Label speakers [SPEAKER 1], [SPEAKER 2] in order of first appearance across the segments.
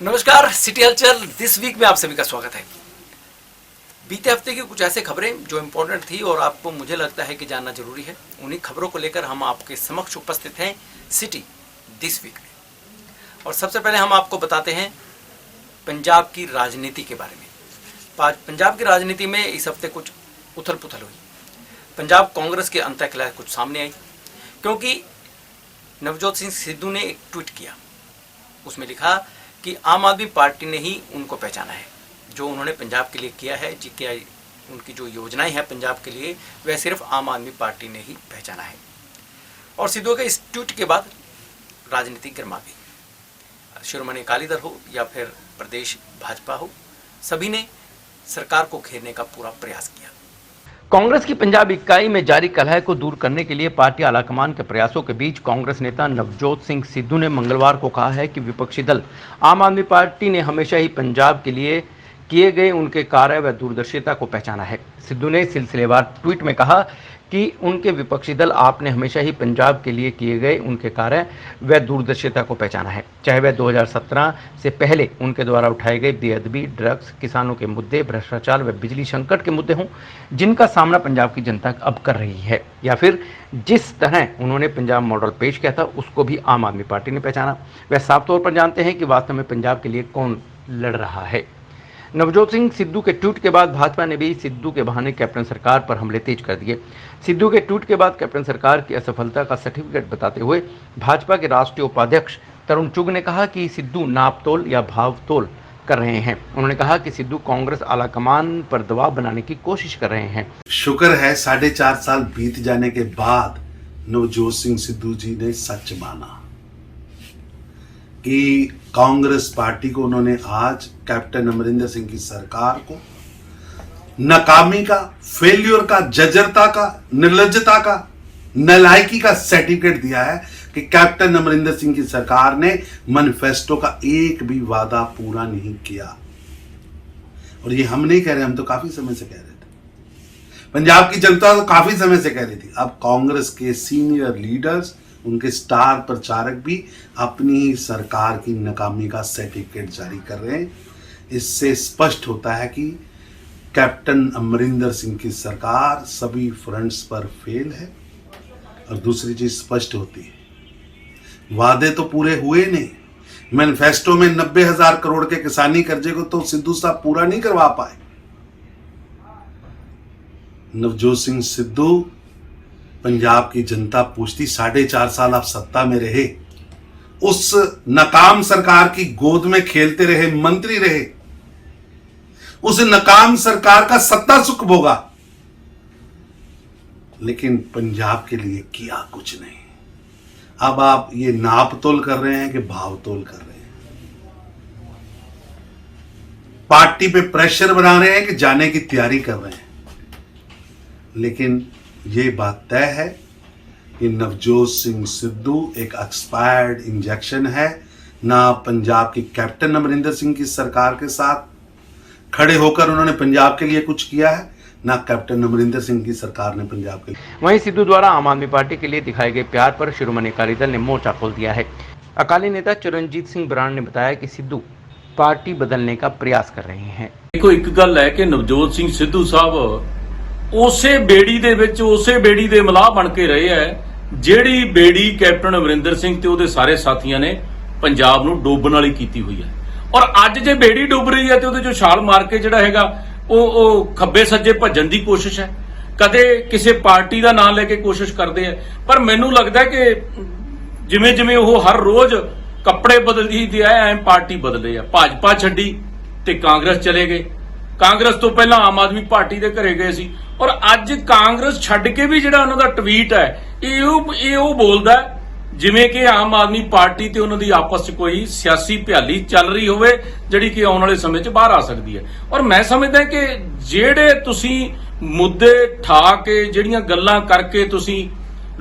[SPEAKER 1] नमस्कार, सिटी हलचल this week में आप सभी का स्वागत है। बीते हफ्ते की कुछ ऐसे खबरें जो इम्पोर्टेंट थी और आपको मुझे लगता है कि जानना जरूरी है, उन्हीं खबरों को लेकर हम आपके समक्ष उपस्थित हैं सिटी दिस वीक में। और सबसे पहले हम आपको बताते हैं पंजाब की राजनीति के बारे में। पंजाब की राजनीति में इस हफ्ते कुछ उथल पुथल हुई। पंजाब कांग्रेस के अंतःकलह कुछ सामने आई, क्योंकि नवजोत सिंह सिद्धू ने एक ट्वीट किया। उसमें लिखा कि आम आदमी पार्टी ने ही उनको पहचाना है। जो उन्होंने पंजाब के लिए किया है, उनकी जो योजनाएं हैं पंजाब के लिए, वह सिर्फ आम आदमी पार्टी ने ही पहचाना है। और सिद्धू के इस ट्वीट के बाद राजनीति गर्मा गई। शिरोमणि अकाली दल हो या फिर प्रदेश भाजपा हो, सभी ने सरकार को घेरने का पूरा प्रयास किया। कांग्रेस की पंजाब इकाई में जारी कलह को दूर करने के लिए पार्टी आलाकमान के प्रयासों के बीच कांग्रेस नेता नवजोत सिंह सिद्धू ने मंगलवार को कहा है कि विपक्षी दल आम आदमी पार्टी ने हमेशा ही पंजाब के लिए किए गए उनके कार्य व दूरदर्शिता को पहचाना है। सिद्धू ने सिलसिलेवार ट्वीट में कहा कि उनके विपक्षी दल आपने हमेशा ही पंजाब के लिए किए गए उनके कार्य व दूरदर्शिता को पहचाना है, चाहे वह 2017 से पहले उनके द्वारा उठाए गए बेअदबी, ड्रग्स, किसानों के मुद्दे, भ्रष्टाचार व बिजली संकट के मुद्दे हों जिनका सामना पंजाब की जनता अब कर रही है, या फिर जिस तरह उन्होंने पंजाब मॉडल पेश किया था उसको भी आम आदमी पार्टी ने पहचाना। वह साफ तौर पर जानते हैं कि वास्तव में पंजाब के लिए कौन लड़ रहा है। नवजोत सिंह सिद्धू के ट्वीट के बाद भाजपा ने भी सिद्धू के बहाने कैप्टन सरकार पर हमले तेज कर दिए। सिद्धू के ट्वीट के बाद कैप्टन सरकार की असफलता का सर्टिफिकेट बताते हुए भाजपा के राष्ट्रीय उपाध्यक्ष तरुण चुग ने कहा कि सिद्धू नापतोल या भावतोल कर रहे हैं। उन्होंने कहा कि सिद्धू कांग्रेस आलाकमान पर दबाव बनाने की कोशिश कर रहे हैं।
[SPEAKER 2] शुक्र है 4.5 साल बीत जाने के बाद नवजोत सिंह सिद्धू जी ने सच माना कि कांग्रेस पार्टी को उन्होंने आज कैप्टन अमरिंदर सिंह की सरकार को नाकामी का, फेल्यूर का, जर्जरता का, निर्लज्जता का, नालायकी का सर्टिफिकेट दिया है कि कैप्टन अमरिंदर सिंह की सरकार ने मैनिफेस्टो का एक भी वादा पूरा नहीं किया। और ये हम नहीं कह रहे, हम तो काफी समय से कह रहे थे, पंजाब की जनता तो काफी समय से कह रही थी। अब कांग्रेस के सीनियर लीडर्स, उनके स्टार प्रचारक भी अपनी ही सरकार की नाकामी का सर्टिफिकेट जारी कर रहे हैं। इससे स्पष्ट होता है कि कैप्टन अमरिंदर सिंह की सरकार सभी फ्रंट्स पर फेल है। और दूसरी चीज स्पष्ट होती है, वादे तो पूरे हुए नहीं। मैनिफेस्टो में 90,000 करोड़ के किसानी कर्जे को तो सिद्धू साहब पूरा नहीं करवा पाए। नवजोत सिंह सिद्धू, पंजाब की जनता पूछती 4.5 साल आप सत्ता में रहे, उस नाकाम सरकार की गोद में खेलते रहे, मंत्री रहे, उस नाकाम सरकार का सत्ता सुख भोगा, लेकिन पंजाब के लिए किया कुछ नहीं। अब आप ये नापतोल कर रहे हैं कि भावतोल कर रहे हैं, पार्टी पे प्रेशर बना रहे हैं कि जाने की तैयारी कर रहे हैं। लेकिन ये बात तय है कि नवजोत सिंह सिद्धू एक एक्सपायर्ड इंजेक्शन है। ना पंजाब की कैप्टन अमरिंदर सिंह की सरकार के साथ खड़े होकर उन्होंने पंजाब के लिए कुछ किया है, ना कैप्टन अमरिंदर सिंह की सरकार ने पंजाब के लिए।
[SPEAKER 1] वहीं सिद्धू द्वारा आम आदमी पार्टी के लिए दिखाए गए प्यार पर शिरोमणि अकाली दल ने मोर्चा खोल दिया है। अकाली नेता चरणजीत सिंह बराड़ ने बताया कि सिद्धू पार्टी बदलने का प्रयास कर रहे हैं।
[SPEAKER 3] देखो, एक गल है कि नवजोत सिंह सिद्धू साहब ਉਸੇ ਬੇੜੀ ਦੇ ਵਿੱਚ ਉਸੇ ਬੇੜੀ ਦੇ ਮਲਾਹ ਬਣ ਕੇ ਰਹੇ ਹੈ ਜਿਹੜੀ ਬੇੜੀ ਕੈਪਟਨ ਅਮਰਿੰਦਰ ਸਿੰਘ ਤੇ ਉਹਦੇ ਸਾਰੇ ਸਾਥੀਆਂ ਨੇ ਪੰਜਾਬ ਨੂੰ ਡੋਬਣ ਵਾਲੀ ਕੀਤੀ ਹੋਈ ਹੈ। ਔਰ ਅੱਜ ਜੇ ਬੇੜੀ ਡੁੱਬ ਰਹੀ ਹੈ ਤੇ ਉਹਦੇ ਚੋਂ ਛਾਲ ਮਾਰ ਕੇ ਜਿਹੜਾ ਹੈਗਾ ਉਹ ਖੱਬੇ ਸੱਜੇ ਭੱਜਣ ਦੀ ਕੋਸ਼ਿਸ਼ ਹੈ। ਕਦੇ ਕਿਸੇ ਪਾਰਟੀ ਦਾ ਨਾਮ ਲੈ ਕੇ ਕੋਸ਼ਿਸ਼ ਕਰਦੇ ਆ, ਪਰ ਮੈਨੂੰ ਲੱਗਦਾ ਕਿ ਜਿਵੇਂ ਜਿਵੇਂ ਉਹ ਹਰ ਰੋਜ਼ ਕੱਪੜੇ ਬਦਲਦੀ ਤੇ ਐ ਪਾਰਟੀ ਬਦਲੇ ਆ। ਭਾਜਪਾ ਛੱਡੀ ਤੇ ਕਾਂਗਰਸ ਚਲੇ ਗਏ, ਕਾਂਗਰਸ ਤੋਂ ਪਹਿਲਾਂ ਆਮ ਆਦਮੀ ਪਾਰਟੀ ਦੇ ਘਰੇ ਗਏ ਸੀ। ਔਰ ਅੱਜ ਕਾਂਗਰਸ ਛੱਡ ਕੇ ਵੀ ਜਿਹੜਾ ਉਹਨਾਂ ਦਾ ਟਵੀਟ ਹੈ ਇਹ ਉਹ ਬੋਲਦਾ ਜਿਵੇਂ ਕਿ ਆਮ ਆਦਮੀ ਪਾਰਟੀ ਤੇ ਉਹਨਾਂ ਦੀ ਆਪਸ 'ਚ ਕੋਈ ਸਿਆਸੀ ਭਿਆਲੀ ਚੱਲ ਰਹੀ ਹੋਵੇ ਜਿਹੜੀ ਕਿ ਆਉਣ ਵਾਲੇ ਸਮੇਂ 'ਚ ਬਾਹਰ ਆ ਸਕਦੀ ਹੈ। ਔਰ ਮੈਂ ਸਮਝਦਾ ਕਿ ਜਿਹੜੇ ਤੁਸੀਂ ਮੁੱਦੇ ਠਾ ਕੇ ਜਿਹੜੀਆਂ ਗੱਲਾਂ ਕਰਕੇ ਤੁਸੀਂ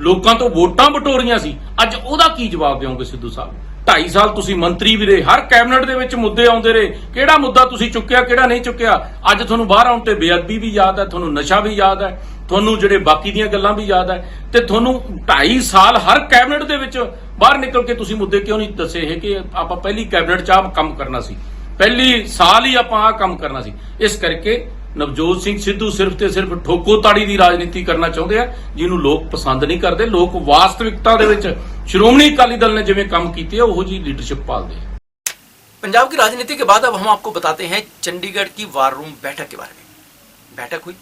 [SPEAKER 3] ਲੋਕਾਂ ਤੋਂ ਵੋਟਾਂ ਬਟੋਰੀਆਂ ਸੀ, ਅੱਜ ਉਹਦਾ ਕੀ ਜਵਾਬ ਦਿਓਗੇ ਸਿੱਧੂ ਸਾਹਿਬ? 2.5 ਸਾਲ ਤੁਸੀਂ ਮੰਤਰੀ ਵੀ ਰਹੇ, ਹਰ ਕੈਬਨਿਟ ਦੇ ਵਿੱਚ ਮੁੱਦੇ ਆਉਂਦੇ ਰਹੇ, ਕਿਹੜਾ ਮੁੱਦਾ ਤੁਸੀਂ ਚੁੱਕਿਆ ਕਿਹੜਾ ਨਹੀਂ ਚੁੱਕਿਆ? ਅੱਜ ਤੁਹਾਨੂੰ ਬਾਹਰ ਆਉਣ ਤੇ ਬੇਅਦਬੀ ਵੀ ਯਾਦ ਹੈ, ਤੁਹਾਨੂੰ ਨਸ਼ਾ ਵੀ ਯਾਦ ਹੈ, ਤੁਹਾਨੂੰ ਜਿਹੜੇ ਬਾਕੀ ਦੀਆਂ ਗੱਲਾਂ ਵੀ ਯਾਦ ਹੈ, ਤੇ ਤੁਹਾਨੂੰ 2.5 ਸਾਲ ਹਰ ਕੈਬਨਿਟ ਦੇ ਵਿੱਚ ਬਾਹਰ ਨਿਕਲ ਕੇ ਤੁਸੀਂ ਮੁੱਦੇ ਕਿਉਂ ਨਹੀਂ ਦੱਸੇ ਇਹ ਕਿ ਆਪਾਂ ਪਹਿਲੀ ਕੈਬਨਿਟ 'ਚ ਆਹ ਕੰਮ ਕਰਨਾ ਸੀ, ਪਹਿਲੀ ਸਾਲ ਹੀ ਆਪਾਂ ਆਹ ਕੰਮ ਕਰਨਾ ਸੀ। ਇਸ ਕਰਕੇ ਨਵਜੋਤ ਸਿੰਘ ਸਿੱਧੂ ਸਿਰਫ ਤੇ ਸਿਰਫ ਠੋਕੋ ਤਾੜੀ ਦੀ ਰਾਜਨੀਤੀ ਕਰਨਾ ਚਾਹੁੰਦੇ ਆ, ਜਿਹਨੂੰ ਲੋਕ ਪਸੰਦ ਨਹੀਂ ਕਰਦੇ। ਲੋਕ ਵਾਸਤਵਿਕਤਾ ਦੇ ਵਿੱਚ ਸ਼੍ਰੋਮਣੀ ਅਕਾਲੀ ਦਲ ਨੇ ਜਿਵੇਂ ਕੰਮ ਕੀਤੇ ਆ ਉਹੋ ਜੀ ਲੀਡरशिप पालते हैं।
[SPEAKER 1] पंजाब की राजनीति के बाद अब हम आपको बताते हैं चंडीगढ़ की वार रूम बैठक के बारे में। बैठक हुई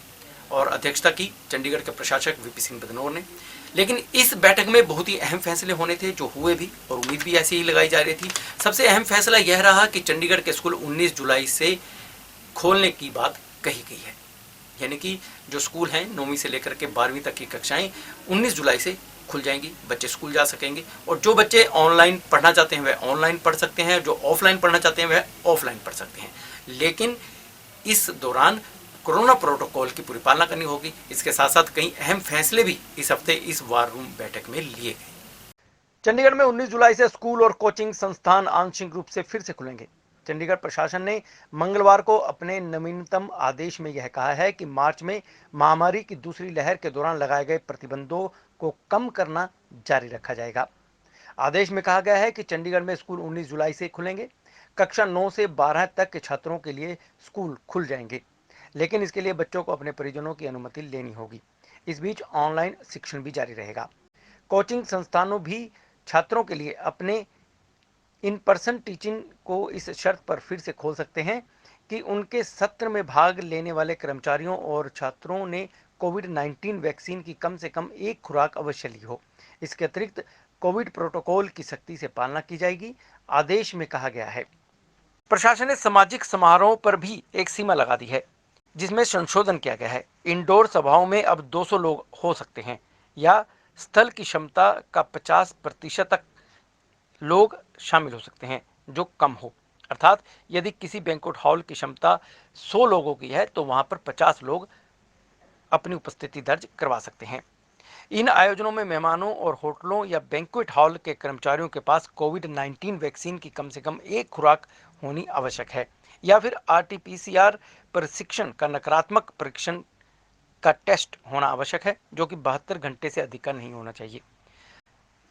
[SPEAKER 1] और अध्यक्षता की चंडीगढ़ के प्रशासक वीपी सिंह बदनौर ने। लेकिन इस बैठक में बहुत ही अहम फैसले होने थे, जो हुए भी और उम्मीद भी ऐसी ही लगाई जा रही थी। सबसे अहम फैसला यह रहा कि चंडीगढ़ के स्कूल 19 जुलाई से खोलने की बात कही गई है। यानी कि जो स्कूल हैं 9वीं से लेकर के 12वीं तक की कक्षाएं 19 जुलाई से खुल जाएंगी, बच्चे स्कूल जा सकेंगे। और जो बच्चे ऑनलाइन पढ़ना चाहते हैं वह ऑनलाइन पढ़ सकते हैं, जो ऑफलाइन पढ़ना चाहते हैं वह ऑफलाइन पढ़ सकते हैं। लेकिन इस दौरान कोरोना प्रोटोकॉल की पूरी पालना करनी होगी। इसके साथ साथ कई अहम फैसले भी इस हफ्ते इस वार रूम बैठक में लिए गए। चंडीगढ़ में 19 जुलाई से स्कूल और कोचिंग संस्थान आंशिक रूप से फिर से खुलेंगे। चंडीगढ़ प्रशासन ने मंगलवार को अपने नवीनतम आदेश में यह कहा है कि मार्च में महामारी की दूसरी लहर के दौरान लगाए गए प्रतिबंधों को कम करना जारी रखा जाएगा। आदेश में कहा गया है कि चंडीगढ़ में स्कूल 19 जुलाई से खुलेंगे। कक्षा 9 से 12 तक के छात्रों के लिए स्कूल खुल जाएंगे, लेकिन इसके लिए बच्चों को अपने परिजनों की अनुमति लेनी होगी। इस बीच ऑनलाइन शिक्षण भी जारी रहेगा। कोचिंग संस्थानों भी छात्रों के लिए अपने इन पर्सन टीचिंग को इस शर्त पर फिर से खोल सकते हैं कि उनके सत्र में भाग लेने वाले कर्मचारियों और छात्रों ने कोविड-19 वैक्सीन की कम से कम एक खुराक अवश्य ली हो। इसके अतिरिक्त कोविड प्रोटोकॉल की सख्ती से पालना की जाएगी, आदेश में कहा गया है। प्रशासन ने सामाजिक समारोह पर भी एक सीमा लगा दी है, जिसमें संशोधन किया गया है। इंडोर सभाओं में अब 200 लोग हो सकते हैं या स्थल की क्षमता का 50% तक लोग शामिल हो सकते हैं जो कम हो। अर्थात यदि किसी बैंक्वेट हॉल की क्षमता 100 लोगों की है तो वहां पर 50 लोग अपनी उपस्थिति दर्ज करवा सकते हैं। इन आयोजनों में मेहमानों और होटलों या बैंक्वेट हॉल के कर्मचारियों के पास कोविड-19 वैक्सीन की कम से कम एक खुराक होनी आवश्यक है, या फिर RT-PCR प्रशिक्षण का नकारात्मक परीक्षण का टेस्ट होना आवश्यक है, जो कि 72 घंटे से अधिक का नहीं होना चाहिए।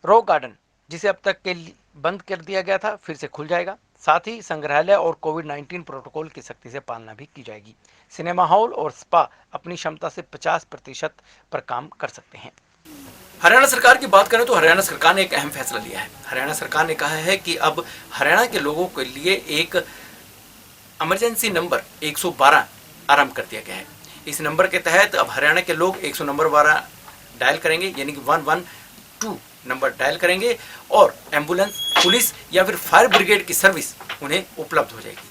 [SPEAKER 1] रॉक गार्डन, जिसे अब तक के लिए बंद कर दिया गया था, फिर से खुल जाएगा। साथ ही संग्रहालय और कोविड-19 प्रोटोकॉल की सख्ती से पालना भी की जाएगी। सिनेमा हॉल और स्पा अपनी क्षमता से 50% पर काम कर सकते हैं। हरियाणा सरकार की बात करें तो हरियाणा सरकार ने एक अहम फैसला लिया है। हरियाणा सरकार ने कहा है कि अब हरियाणा के लोगों के लिए एक इमरजेंसी नंबर 112 आरंभ कर दिया गया है। इस नंबर के तहत अब हरियाणा के लोग 100 नंबर 12 डायल करेंगे, यानी कि 112 नंबर डायल करेंगे और एम्बुलेंस, पुलिस या फिर फायर ब्रिगेड की सर्विस उन्हें उपलब्ध हो जाएगी।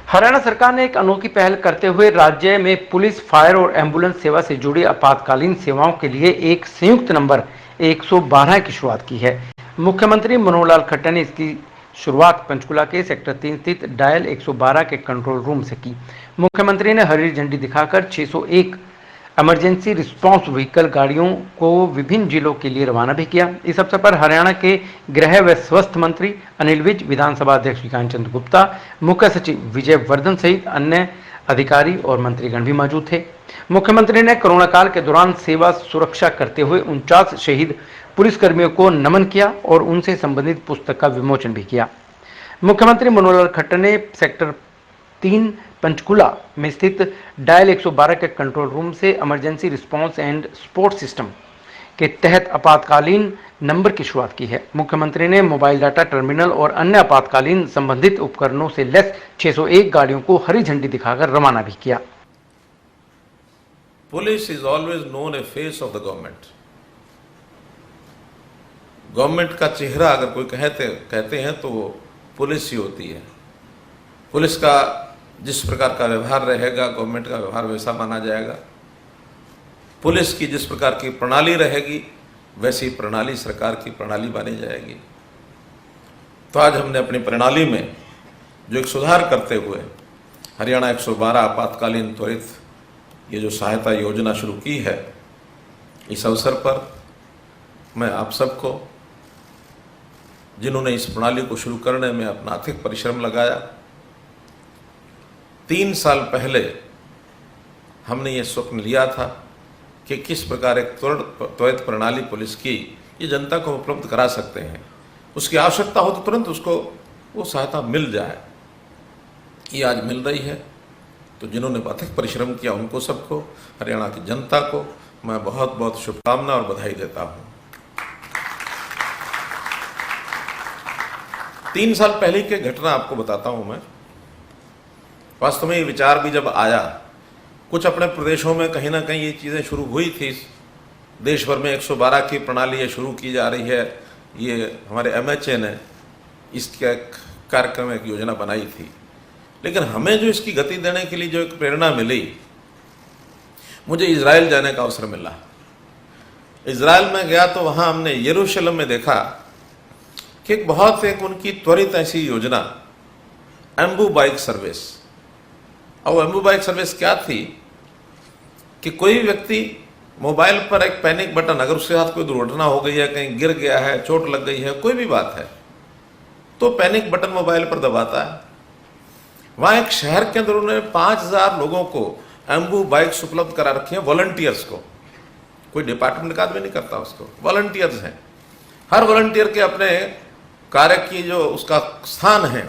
[SPEAKER 1] हरियाणा सरकार ने एक अनोखी पहल करते हुए राज्य में पुलिस, फायर और एम्बुलेंस सेवा से जुड़ी आपातकालीन सेवाओं के लिए एक संयुक्त नंबर 112 की शुरुआत की है। मुख्यमंत्री मनोहर लाल खट्टर ने इसकी शुरुआत पंचकुला के सेक्टर 3 स्थित डायल 112 के कंट्रोल रूम से की। मुख्यमंत्री ने हरी झंडी दिखाकर 601 इमरजेंसी रिस्पांस व्हीकल गाड़ियों को विभिन्न जिलों के लिए रवाना भी किया। इस अवसर पर हरियाणा के गृह व स्वास्थ्य मंत्री अनिल विज, विधानसभा अध्यक्ष विकास चंद्र गुप्ता, मुख्य सचिव विजय वर्धन सहित अन्य अधिकारी और मंत्रीगण भी मौजूद थे। मुख्यमंत्री ने कोरोना काल के दौरान सेवा सुरक्षा करते हुए 49 शहीद पुलिसकर्मियों को नमन किया और उनसे संबंधित पुस्तक का विमोचन भी किया। मुख्यमंत्री मनोहर लाल खट्टर ने सेक्टर 3 पंचकुला में स्थित डायल 112 के कंट्रोल रूम से emergency response and support system के तहत आपातकालीन नंबर की शुरुआत की है। मुख्यमंत्री ने मोबाइल डाटा टर्मिनल और अन्य आपातकालीन संबंधित उपकरणों से लैस 601 गाड़ियों को हरी झंडी दिखाकर रवाना भी किया।
[SPEAKER 4] Police is always known a face of the government. Government का चेहरा अगर कोई कहते हैं तो वो पुलिस ही होती है। पुलिस का जिस प्रकार का व्यवहार रहेगा, गवर्नमेंट का व्यवहार वैसा माना जाएगा। पुलिस की जिस प्रकार की प्रणाली रहेगी, वैसी प्रणाली सरकार की प्रणाली मानी जाएगी। तो आज हमने अपनी प्रणाली में जो एक सुधार करते हुए हरियाणा 112 आपातकालीन त्वरित ये जो सहायता योजना शुरू की है, इस अवसर पर मैं आप सबको, जिन्होंने इस प्रणाली को शुरू करने में अपना अथक परिश्रम लगाया, 3 साल पहले हमने ये स्वप्न लिया था कि किस प्रकार एक त्वरित प्रणाली पुलिस की ये जनता को उपलब्ध करा सकते हैं। उसकी आवश्यकता हो तो तुरंत उसको वो सहायता मिल जाए। ये आज मिल रही है। तो जिन्होंने अथक परिश्रम किया उनको सबको, हरियाणा की जनता को मैं बहुत बहुत शुभकामना और बधाई देता हूँ। 3 साल पहले की घटना आपको बताता हूँ मैं। वास्तव में ये विचार भी जब आया, कुछ अपने प्रदेशों में कहीं ना कहीं ये चीज़ें शुरू हुई थी। देश भर में 112 की प्रणाली ये शुरू की जा रही है। ये हमारे MHA ने इसके कार्यक्रम एक योजना बनाई थी। लेकिन हमें जो इसकी गति देने के लिए जो एक प्रेरणा मिली, मुझे इजराइल जाने का अवसर मिला। इजराइल में गया तो वहाँ हमने यरूशलेम में देखा कि एक उनकी त्वरित ऐसी योजना, एम्बू बाइक सर्विस। और एम्बू बाइक सर्विस क्या थी कि कोई भी व्यक्ति मोबाइल पर एक पैनिक बटन, अगर उसके साथ कोई दुर्घटना हो गई है, कहीं गिर गया है, चोट लग गई है, कोई भी बात है, तो पैनिक बटन मोबाइल पर दबाता है। वहाँ एक शहर के अंदर उन्होंने 5000 लोगों को एम्बू बाइक्स उपलब्ध करा रखी हैं, वॉलंटियर्स को। कोई डिपार्टमेंट का आदमी नहीं करता उसको, वॉलंटियर्स हैं। हर वॉलंटियर के अपने कार्य की जो उसका स्थान है,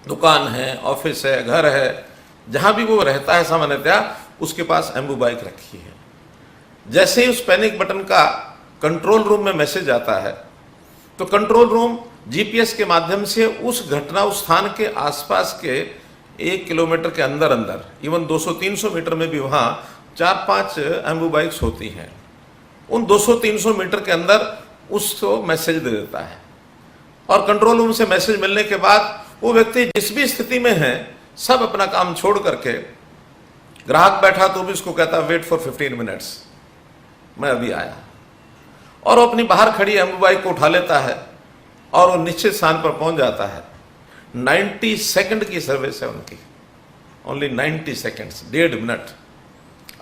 [SPEAKER 4] दुकान है, ऑफिस है, घर है, जहाँ भी वो रहता है सामान्यतः उसके पास एम्बू बाइक रखी है। जैसे ही उस पैनिक बटन का कंट्रोल रूम में मैसेज आता है, तो कंट्रोल रूम GPS के माध्यम से उस घटना, उस स्थान के आसपास के 1 किलोमीटर के अंदर अंदर, इवन 200-300 मीटर में भी वहाँ 4-5 एम्बू बाइक्स होती हैं। उन 200-300 मीटर के अंदर उसको मैसेज दे देता है। और कंट्रोल रूम से मैसेज मिलने के बाद वो व्यक्ति जिस भी स्थिति में है, सब अपना काम छोड़ करके, ग्राहक बैठा तो भी उसको कहता वेट फॉर 15 मिनट्स, मैं अभी आया। और वो अपनी बाहर खड़ी एम्बू बाइक को उठा लेता है और वो निश्चित स्थान पर पहुंच जाता है। 90 सेकंड की सर्विस है उनकी, ओनली 90 सेकंड्स, 1.5 मिनट।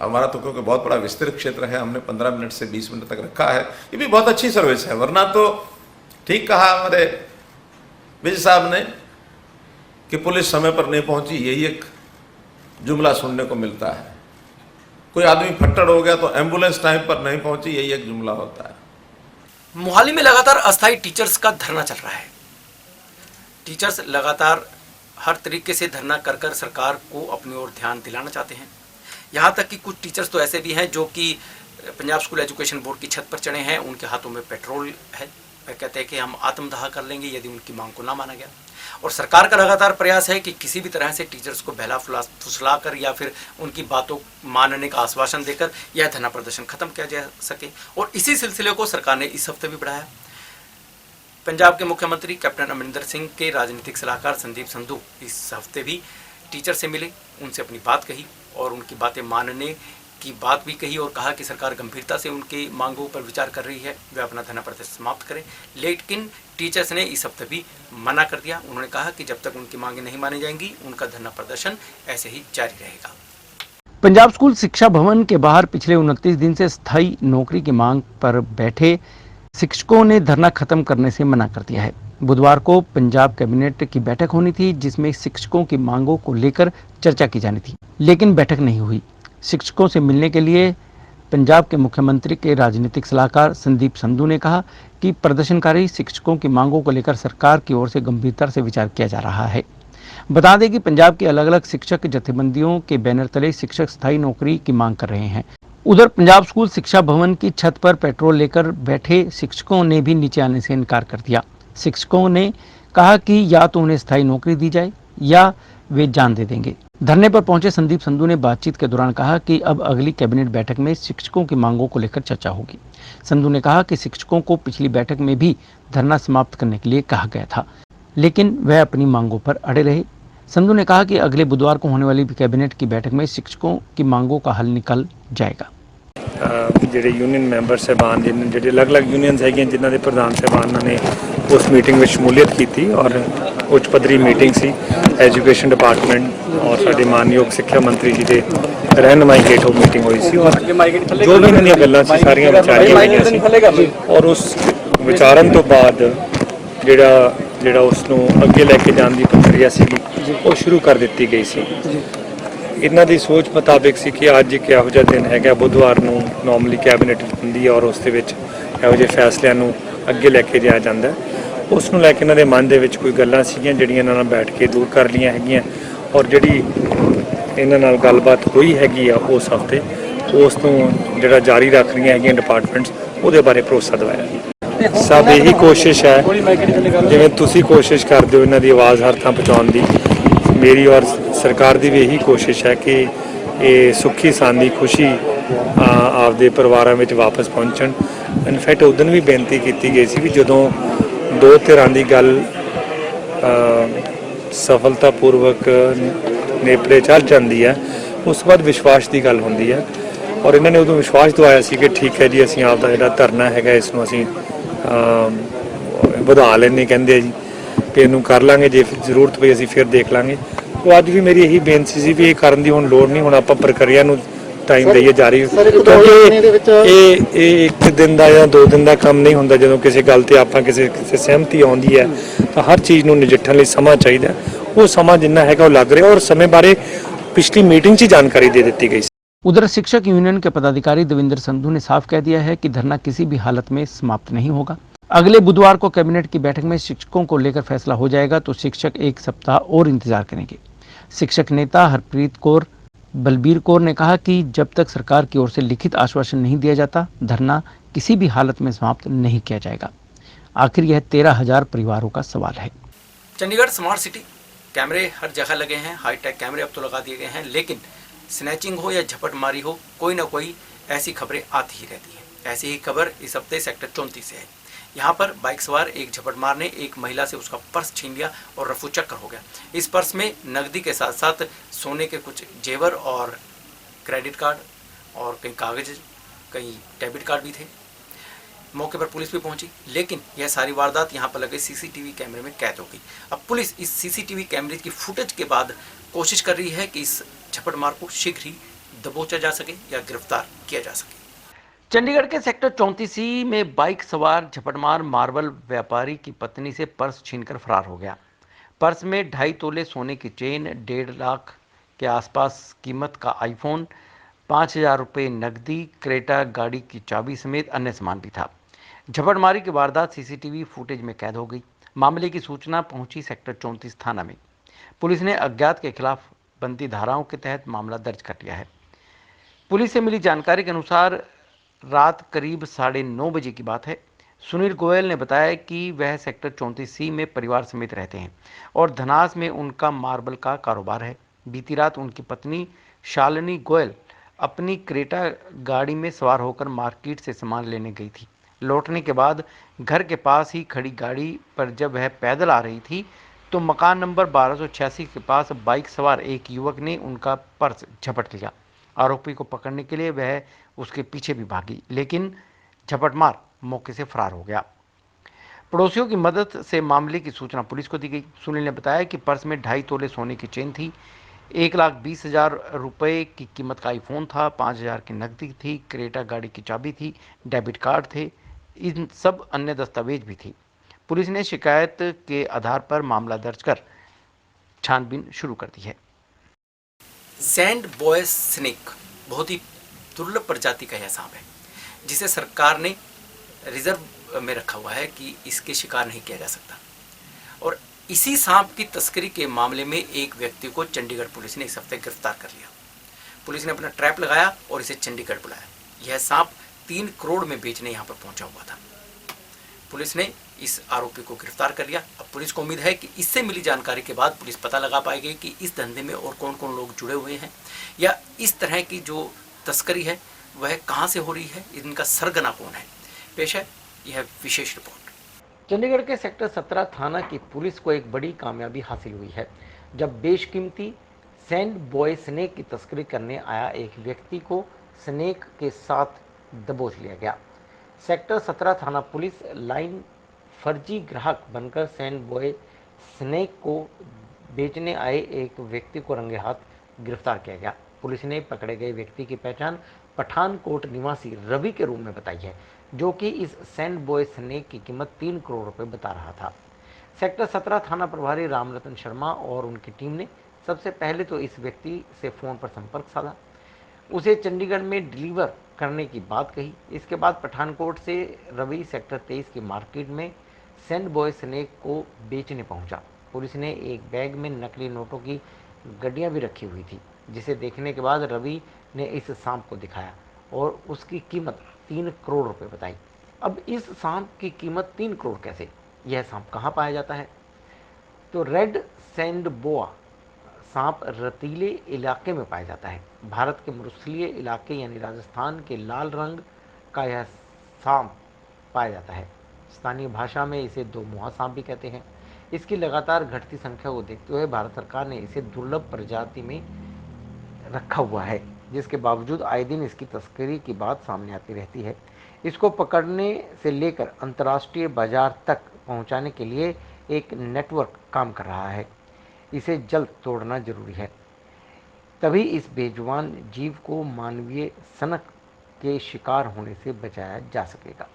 [SPEAKER 4] हमारा तो क्योंकि बहुत बड़ा विस्तृत क्षेत्र है, हमने 15 मिनट से 20 मिनट तक रखा है। ये भी बहुत अच्छी सर्विस है। वरना तो ठीक कहा हमारे विजय साहब ने कि पुलिस समय पर नहीं पहुंची, यही एक जुमला सुनने को मिलता है। कोई आदमी फट्टड़ हो गया तो एम्बुलेंस टाइम पर नहीं पहुंची, यही एक जुमला होता है।
[SPEAKER 1] मोहाली में लगातार अस्थायी टीचर्स का धरना चल रहा है। टीचर्स लगातार हर तरीके से धरना कर कर सरकार को अपनी ओर ध्यान दिलाना चाहते हैं। यहाँ तक कि कुछ टीचर्स तो ऐसे भी हैं जो कि पंजाब स्कूल एजुकेशन बोर्ड की छत पर चढ़े हैं, उनके हाथों में पेट्रोल है। वे कहते हैं कि हम आत्मदाह कर लेंगे यदि उनकी मांग को ना माना गया। और सरकार का लगातार प्रयास है कि किसी भी तरह से टीचर्स को बहला फुसला कर या फिर उनकी बातों मानने का आश्वासन देकर यह धरना प्रदर्शन खत्म किया जा सके। और इसी सिलसिले को सरकार ने इस हफ्ते भी बढ़ाया। पंजाब के मुख्यमंत्री कैप्टन अमरिंदर सिंह के राजनीतिक सलाहकार संदीप संधू इस हफ्ते भी टीचर से मिले, उनसे अपनी बात कही और उनकी बातें मानने की बात भी कही और कहा कि सरकार गंभीरता से उनकी मांगों पर विचार कर रही है, वे अपना धरना प्रदर्शन समाप्त करें। लेकिन टीचर्स ने इस हफ्ते भी मना कर दिया। उन्होंने कहा कि जब तक उनकी मांगें नहीं मानी जाएंगी, उनका धरना प्रदर्शन ऐसे ही जारी रहेगा।
[SPEAKER 5] पंजाब स्कूल शिक्षा भवन के बाहर पिछले 29 दिन से स्थायी नौकरी की मांग पर बैठे शिक्षकों ने धरना खत्म करने से मना कर दिया है। बुधवार को पंजाब कैबिनेट की बैठक होनी थी, जिसमें शिक्षकों की मांगों को लेकर चर्चा की जानी थी, लेकिन बैठक नहीं हुई। शिक्षकों से मिलने के लिए पंजाब के मुख्यमंत्री के राजनीतिक सलाहकार संदीप संधू ने कहा कि प्रदर्शनकारी शिक्षकों की मांगों को लेकर सरकार की ओर से गंभीरता से विचार किया जा रहा है। बता दें कि पंजाब के अलग अलग शिक्षक जथेबंदियों के बैनर तले शिक्षक स्थायी नौकरी की मांग कर रहे हैं। उधर पंजाब स्कूल शिक्षा भवन की छत पर पेट्रोल लेकर बैठे शिक्षकों ने भी नीचे आने से इनकार कर दिया। शिक्षकों ने कहा कि या तो उन्हें स्थायी नौकरी दी जाए या वे जान दे देंगे। धरने पर पहुंचे संदीप संधू ने बातचीत के दौरान कहा कि अब अगली कैबिनेट बैठक में शिक्षकों की मांगों को लेकर चर्चा होगी। संधू ने कहा कि शिक्षकों को पिछली बैठक में भी धरना समाप्त करने के लिए कहा गया था, लेकिन वह अपनी मांगों पर अड़े रहे। संधू ने कहा कि अगले बुधवार को होने वाली कैबिनेट की बैठक में शिक्षकों की मांगों का हल निकल जाएगा।
[SPEAKER 6] ਜਿਹੜੇ यूनियन मैंबर साहबान ਜਿਹੜੇ अलग-अलग यूनियनस है जिन्हों के प्रधान साहबान ने उस मीटिंग में शमूलियत की थी और उच्च पद्धरी मीटिंग सी एजुकेशन डिपार्टमेंट और साडे मानयोग सिक्ख्या मंत्री जी के रहनुमाई हेठ वो मीटिंग हुई सी और जो भी इन्हां गल्लां सी सारियां विचारियां गईयां सी और उस विचारन तो बाद ਜਿਹੜਾ ਉਸ ਨੂੰ ਅੱਗੇ ਲੈ ਕੇ ਜਾਣ ਦੀ ਪ੍ਰਕਿਰਿਆ ਸੀ ਉਹ ਸ਼ੁਰੂ ਕਰ ਦਿੱਤੀ ਗਈ ਸੀ। ਇਹਨਾਂ ਦੀ ਸੋਚ ਮੁਤਾਬਿਕ ਸੀ ਕਿ ਅੱਜ ਇੱਕ ਇਹੋ ਜਿਹਾ ਦਿਨ ਹੈਗਾ, ਬੁੱਧਵਾਰ ਨੂੰ ਨਾਰਮਲੀ ਕੈਬਨਿਟ ਹੁੰਦੀ ਹੈ ਔਰ ਉਸ ਦੇ ਵਿੱਚ ਇਹੋ ਜਿਹੇ ਫੈਸਲਿਆਂ ਨੂੰ ਅੱਗੇ ਲੈ ਕੇ ਜਾਇਆ ਜਾਂਦਾ। ਉਸ ਨੂੰ ਲੈ ਕੇ ਇਹਨਾਂ ਦੇ ਮਨ ਦੇ ਵਿੱਚ ਕੋਈ ਗੱਲਾਂ ਸੀਗੀਆਂ ਜਿਹੜੀਆਂ ਇਹਨਾਂ ਨਾਲ ਬੈਠ ਕੇ ਦੂਰ ਕਰ ਲਈਆਂ ਹੈਗੀਆਂ ਔਰ ਜਿਹੜੀ ਇਹਨਾਂ ਨਾਲ ਗੱਲਬਾਤ ਹੋਈ ਹੈਗੀ ਆ ਉਸ ਹਫਤੇ ਉਸ ਤੋਂ ਜਿਹੜਾ ਜਾਰੀ ਰੱਖ ਰਹੀਆਂ ਹੈਗੀਆਂ ਡਿਪਾਰਟਮੈਂਟਸ ਉਹਦੇ ਬਾਰੇ ਭਰੋਸਾ ਦਿਵਾਇਆ। ਸਭ ਇਹੀ ਕੋਸ਼ਿਸ਼ ਹੈ ਜਿਵੇਂ ਤੁਸੀਂ ਕੋਸ਼ਿਸ਼ ਕਰਦੇ ਹੋ ਇਹਨਾਂ ਦੀ ਆਵਾਜ਼ ਹਰ ਥਾਂ ਪਹੁੰਚਾਉਣ ਦੀ, ਮੇਰੀ ਔਰ ਸਰਕਾਰ ਦੀ ਵੀ ਇਹੀ ਕੋਸ਼ਿਸ਼ ਹੈ ਕਿ ਇਹ ਸੁੱਖੀ ਸਾਂਦੀ ਖੁਸ਼ੀ ਆਪਦੇ ਪਰਿਵਾਰਾਂ ਵਿੱਚ ਵਾਪਸ ਪਹੁੰਚਣ। ਇਨਫੈਕਟ ਉਦੋਂ ਵੀ ਬੇਨਤੀ ਕੀਤੀ ਗਈ ਸੀ ਕਿ ਜਦੋਂ ਦੋ ਧਿਰਾਂ ਦੀ ਗੱਲ ਸਫਲਤਾਪੂਰਵਕ ਨੇਪਰੇ ਚੱਲ ਜਾਂਦੀ ਹੈ ਉਸ ਤੋਂ ਬਾਅਦ ਵਿਸ਼ਵਾਸ ਦੀ ਗੱਲ ਹੁੰਦੀ ਹੈ ਔਰ ਇਹਨਾਂ ਨੇ ਉਦੋਂ ਵਿਸ਼ਵਾਸ ਦਿਵਾਇਆ ਸੀ ਕਿ ਠੀਕ ਹੈ ਜੀ ਅਸੀਂ ਆਪ ਦਾ ਜਿਹੜਾ ਧਰਨਾ ਹੈਗਾ ਇਸ ਨੂੰ ਅਸੀਂ ਵਧਾ ਲੈਣੇ ਕਹਿੰਦੇ ਆ ਜੀ ਕਿ ਇਹਨੂੰ ਕਰ ਲਾਂਗੇ, ਜੇ ਜ਼ਰੂਰਤ ਪਈ ਅਸੀਂ ਫਿਰ ਦੇਖ ਲਾਂਗੇ। तो ਅੱਜ ਵੀ ਮੇਰੀ ਇਹੀ ਬੇਨਤੀ ਸੀ ਵੀ ਇਹ ਕਰਨ ਦੀ ਹੁਣ ਲੋੜ ਨਹੀਂ, ਹੁਣ ਆਪਾਂ ਪ੍ਰਕਿਰਿਆ ਨੂੰ ਟਾਈਮ ਦਈਏ ਜਾਰੀ, ਕਿਉਂਕਿ ਇਹ ਇੱਕ ਦਿਨ ਦਾ ਜਾਂ 2 ਦਿਨ ਦਾ ਕੰਮ ਨਹੀਂ ਹੁੰਦਾ। ਜਦੋਂ ਕਿਸੇ ਗੱਲ ਤੇ ਆਪਾਂ ਕਿਸੇ ਸਹਿਮਤੀ ਆਉਂਦੀ ਹੈ ਤਾਂ ਹਰ ਚੀਜ਼ ਨੂੰ ਨਜਿੱਠਣ ਲਈ ਸਮਾਂ ਚਾਹੀਦਾ। ਉਹ ਸਮਾਂ ਜਿੰਨਾ ਹੈਗਾ ਉਹ ਲੱਗ ਰਿਹਾ ਔਰ ਸਮੇਂ ਬਾਰੇ पिछली मीटिंग से जानकारी दे दी गई।
[SPEAKER 5] उधर शिक्षक यूनियन के पदाधिकारी देवेंद्र संधू ने साफ कह दिया है कि धरना किसी भी हालत में समाप्त नहीं होगा। अगले बुधवार को कैबिनेट की बैठक में शिक्षकों को लेकर फैसला हो जाएगा तो शिक्षक 1 सप्ताह और इंतजार करेंगे। शिक्षक नेता हरप्रीत कौर बलबीर कौर ने कहा कि जब तक सरकार की ओर से लिखित आश्वासन नहीं दिया जाता धरना किसी भी हालत में समाप्त नहीं किया जाएगा। आखिर यह 13,000 परिवारों का सवाल है।
[SPEAKER 1] चंडीगढ़ स्मार्ट सिटी, कैमरे हर जगह लगे हैं, हाईटेक कैमरे अब तो लगा दिए गए हैं, लेकिन स्नैचिंग हो या झपटमारी हो कोई ना कोई ऐसी खबरें आती ही रहती हैं। ऐसी ही खबर इस हफ्ते सेक्टर 34 से है। यहाँ पर बाइक सवार एक झपटमार ने एक महिला से उसका पर्स छीन लिया और रफू चक्कर हो गया। इस पर्स में नकदी के साथ साथ सोने के कुछ जेवर और क्रेडिट कार्ड और कई कागज, कई डेबिट कार्ड भी थे। मौके पर पुलिस भी पहुंची, लेकिन यह सारी वारदात यहाँ पर लगे सीसीटीवी कैमरे में कैद हो गई। अब पुलिस इस सीसीटीवी कैमरे की फुटेज के बाद कोशिश कर रही है कि इस झपटमार को शीघ्र ही दबोचा जा सके या गिरफ्तार किया जा सके।
[SPEAKER 5] चंडीगढ़ के सेक्टर 34C में बाइक सवार झपटमार मार्बल व्यापारी की पत्नी से पर्स छीनकर फरार हो गया। पर्स में 2.5 तोले सोने की चेन, 1.5 लाख के आसपास कीमत का आईफोन, 5,000 रुपये नकदी, क्रेटा गाड़ी की चाबी समेत अन्य सामान भी था। झपटमारी की वारदात सीसीटीवी फुटेज में कैद हो गई। मामले की सूचना पहुंची सेक्टर 34 थाना में। पुलिस ने अज्ञात के खिलाफ बनती धाराओं के तहत मामला दर्ज कर लिया है। पुलिस से मिली जानकारी के अनुसार रात करीब 9:30 बजे की बात है। सुनील गोयल ने बताया कि वह सेक्टर 34C में परिवार समेत रहते हैं और धनास में उनका मार्बल का कारोबार है। बीती रात उनकी पत्नी शालिनी गोयल अपनी क्रेटा गाड़ी में सवार होकर मार्केट से सामान लेने गई थी। लौटने के बाद घर के पास ही खड़ी गाड़ी पर जब वह पैदल आ रही थी तो मकान नंबर 1286 के पास बाइक सवार एक युवक ने उनका पर्स झपट लिया। आरोपी को पकड़ने के लिए वह उसके पीछे भी भागी, लेकिन झपटमार मौके से फरार हो गया। पड़ोसियों की मदद से मामले की सूचना पुलिस को दी गई। सुनील ने बताया कि पर्स में 2.5 तोले सोने की चेन थी, 1,20,000 रुपये की कीमत का आईफोन था, 5,000 की नकदी थी, क्रेटा गाड़ी की चाबी थी, डेबिट कार्ड थे, इन सब अन्य दस्तावेज भी थी। पुलिस ने शिकायत के आधार पर मामला दर्ज कर छानबीन शुरू कर दी है।
[SPEAKER 1] सैंड बॉय स्नेक बहुत ही दुर्लभ प्रजाति का यह सांप है, जिसे सरकार ने रिजर्व में रखा हुआ है कि इसके शिकार नहीं किया जा सकता। और इसी सांप की तस्करी के मामले में एक व्यक्ति को चंडीगढ़ पुलिस ने इस हफ्ते गिरफ्तार कर लिया। पुलिस ने अपना ट्रैप लगाया और इसे चंडीगढ़ बुलाया। यह सांप 3 करोड़ में बेचने यहाँ पर पहुंचा हुआ था। पुलिस ने इस आरोपी को गिरफ्तार कर लिया। अब पुलिस को उम्मीद है कि इससे मिली जानकारी के बाद पुलिस पता लगा पाएगी कि इस धंधे में और कौन कौन लोग जुड़े हुए हैं या इस तरह की जो तस्करी है वह कहाँ से हो रही है, इनका सरगना कौन है। पेश है यह विशेष रिपोर्ट।
[SPEAKER 5] चंडीगढ़ के सेक्टर 17 थाना की पुलिस को एक बड़ी कामयाबी हासिल हुई है, जब बेशकीमती सैंड बॉय स्नेक की तस्करी करने आया एक व्यक्ति को स्नेक के साथ दबोच लिया गया। सेक्टर 17 थाना पुलिस लाइन फर्जी ग्राहक बनकर सैंड बॉय स्नेक को बेचने आए एक व्यक्ति को रंगे हाथ गिरफ्तार किया गया। पुलिस ने पकड़े गए व्यक्ति की पहचान पठानकोट निवासी रवि के रूप में बताई है, जो कि इस सैंड बॉय स्नेक की कीमत 3 करोड़ रुपए बता रहा था। सेक्टर 17 थाना प्रभारी रामरतन शर्मा और उनकी टीम ने सबसे पहले तो इस व्यक्ति से फ़ोन पर संपर्क साधा, उसे चंडीगढ़ में डिलीवर करने की बात कही। इसके बाद पठानकोट से रवि सेक्टर 23 की मार्केट में सैंड बॉय स्नेक को बेचने पहुंचा। पुलिस ने एक बैग में नकली नोटों की गड्डियां भी रखी हुई थी, जिसे देखने के बाद रवि ने इस सांप को दिखाया और उसकी कीमत 3 करोड़ रुपए बताई। अब इस सांप की कीमत 3 करोड़ कैसे? यह सांप कहाँ पाया जाता है? तो रेड सैंड बोआ सांप रतीले इलाके में पाया जाता है। भारत के मरुस्थलीय इलाके यानी राजस्थान के लाल रंग का यह सांप पाया जाता है। स्थानीय भाषा में इसे दो मुहा सांप भी कहते हैं। इसकी लगातार घटती संख्या को देखते हुए भारत सरकार ने इसे दुर्लभ प्रजाति में रखा हुआ है, जिसके बावजूद आए दिन इसकी तस्करी की बात सामने आती रहती है। इसको पकड़ने से लेकर अंतर्राष्ट्रीय बाजार तक पहुंचाने के लिए एक नेटवर्क काम कर रहा है। इसे जल्द तोड़ना जरूरी है, तभी इस बेजुबान जीव को मानवीय सनक के शिकार होने से बचाया जा सकेगा।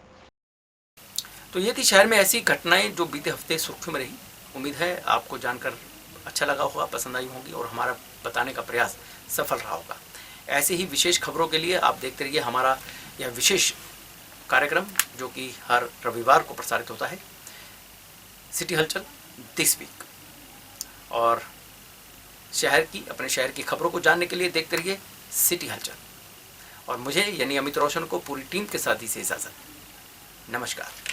[SPEAKER 1] तो ये थी शहर में ऐसी घटनाएं जो बीते हफ्ते सुर्खियों में रही। उम्मीद है आपको जानकर अच्छा लगा होगा, पसंद आई होगी और हमारा बताने का प्रयास सफल रहा होगा। ऐसे ही विशेष खबरों के लिए आप देखते रहिए हमारा यह विशेष कार्यक्रम, जो कि हर रविवार को प्रसारित होता है, सिटी हलचल दिस वीक। और अपने शहर की खबरों को जानने के लिए देखते रहिए सिटी हलचल। और मुझे यानी अमित रोशन को पूरी टीम के साथ ही से इजाज़त। नमस्कार।